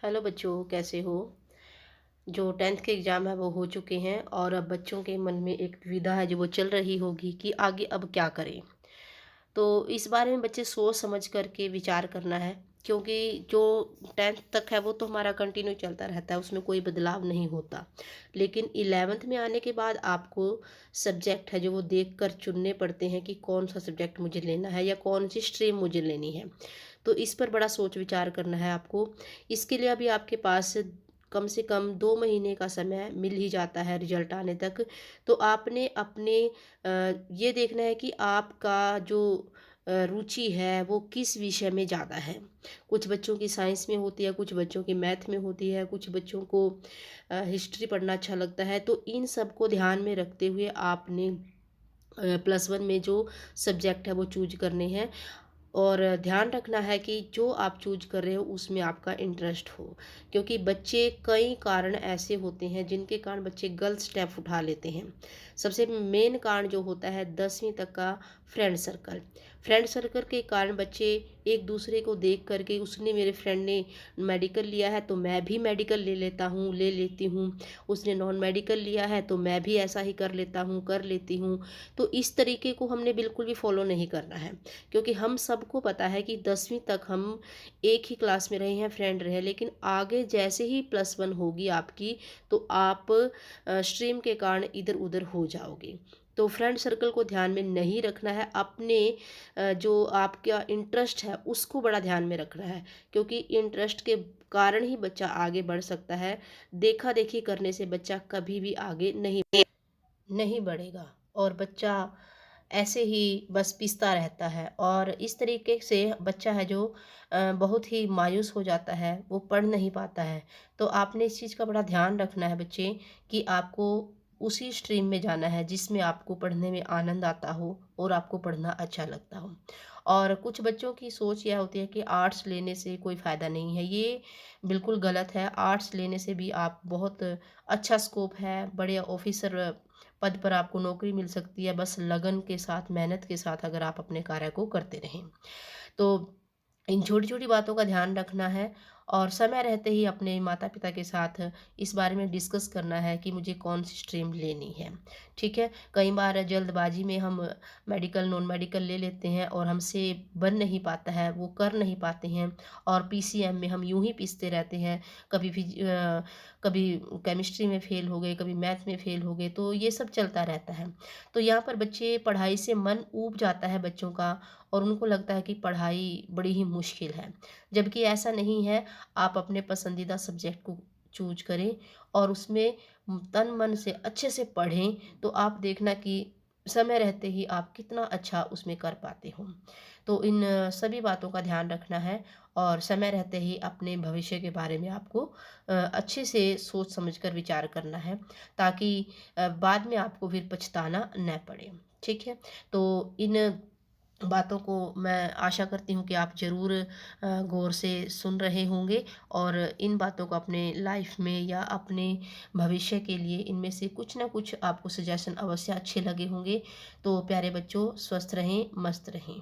Hello बच्चों, कैसे हो? जो 10th के एग्ज़ाम है वो हो चुके हैं और अब बच्चों के मन में एक दुविधा है जो वो चल रही होगी कि आगे अब क्या करें। तो इस बारे में बच्चे सोच समझ कर के विचार करना है, क्योंकि जो 10th तक है वो तो हमारा कंटिन्यू चलता रहता है, उसमें कोई बदलाव नहीं होता। लेकिन 11th में आने के बाद आपको सब्जेक्ट है जो वो देख कर चुनने पड़ते हैं कि कौन सा सब्जेक्ट मुझे लेना है या कौन सी स्ट्रीम मुझे लेनी है। तो इस पर बड़ा सोच विचार करना है आपको। इसके लिए अभी आपके पास कम से कम 2 महीने का समय मिल ही जाता है रिजल्ट आने तक। तो आपने अपने ये देखना है कि आपका जो रुचि है वो किस विषय में ज़्यादा है। कुछ बच्चों की साइंस में होती है, कुछ बच्चों की मैथ में होती है, कुछ बच्चों को हिस्ट्री पढ़ना अच्छा लगता है। तो इन सब को ध्यान में रखते हुए आपने +1 में जो सब्जेक्ट है वो चूज़ करने हैं। और ध्यान रखना है कि जो आप चूज कर रहे हो उसमें आपका इंटरेस्ट हो, क्योंकि बच्चे कई कारण ऐसे होते हैं जिनके कारण बच्चे गलत स्टेप उठा लेते हैं। सबसे मेन कारण जो होता है 10वीं तक का फ्रेंड सर्कल के कारण बच्चे एक दूसरे को देख करके, उसने मेरे फ्रेंड ने मेडिकल लिया है तो मैं भी मेडिकल ले लेती हूँ, उसने नॉन मेडिकल लिया है तो मैं भी ऐसा ही कर लेती हूँ। तो इस तरीके को हमने बिल्कुल भी फॉलो नहीं करना है, क्योंकि हम सबको पता है कि 10वीं तक हम एक ही क्लास में रहे हैं, फ्रेंड रहे, लेकिन आगे जैसे ही +1 होगी आपकी, तो आप स्ट्रीम के कारण इधर उधर हो जाओगे। तो फ्रेंड सर्कल को ध्यान में नहीं रखना है, अपने जो आपका इंटरेस्ट है उसको बड़ा ध्यान में रखना है, क्योंकि इंटरेस्ट के कारण ही बच्चा आगे बढ़ सकता है। देखा देखी करने से बच्चा कभी भी आगे नहीं बढ़ेगा और बच्चा ऐसे ही बस पिसता रहता है, और इस तरीके से बच्चा है जो बहुत ही मायूस हो जाता है, वो पढ़ नहीं पाता है। तो आपने इस चीज़ का बड़ा ध्यान रखना है बच्चे, कि आपको उसी स्ट्रीम में जाना है जिसमें आपको पढ़ने में आनंद आता हो और आपको पढ़ना अच्छा लगता हो। और कुछ बच्चों की सोच यह होती है कि आर्ट्स लेने से कोई फ़ायदा नहीं है, ये बिल्कुल गलत है। आर्ट्स लेने से भी आप बहुत अच्छा स्कोप है, बड़े ऑफिसर पद पर आपको नौकरी मिल सकती है, बस लगन के साथ, मेहनत के साथ अगर आप अपने कार्य को करते रहें। तो इन छोटी-छोटी बातों का ध्यान रखना है और समय रहते ही अपने माता-पिता के साथ इस बारे में डिस्कस करना है कि मुझे कौन-सी स्ट्रीम लेनी है, ठीक है? कई बार जल्दबाजी में हम मेडिकल, नॉन मेडिकल ले लेते हैं और हमसे बन नहीं पाता है, वो कर नहीं पाते हैं, और पीसीएम में हम यूँ ही पिसते रहते हैं। कभी केमिस्ट्री में फ़ेल हो गए, कभी मैथ में फ़ेल हो गए, तो ये सब चलता रहता है। तो यहाँ पर बच्चे पढ़ाई से मन ऊब जाता है बच्चों का, और उनको लगता है कि पढ़ाई बड़ी ही मुश्किल है, जबकि ऐसा नहीं है। आप अपने पसंदीदा सब्जेक्ट को चूज करें और उसमें तन मन से अच्छे से पढ़ें, तो आप देखना कि समय रहते ही आप कितना अच्छा उसमें कर पाते हो। तो इन सभी बातों का ध्यान रखना है और समय रहते ही अपने भविष्य के बारे में आपको अच्छे से सोच समझ कर विचार करना है, ताकि बाद में आपको फिर पछताना न पड़े। ठीक है? तो इन बातों को मैं आशा करती हूँ कि आप ज़रूर गौर से सुन रहे होंगे, और इन बातों को अपने लाइफ में या अपने भविष्य के लिए इनमें से कुछ ना कुछ आपको सजेशन अवश्य अच्छे लगे होंगे। तो प्यारे बच्चों, स्वस्थ रहें, मस्त रहें।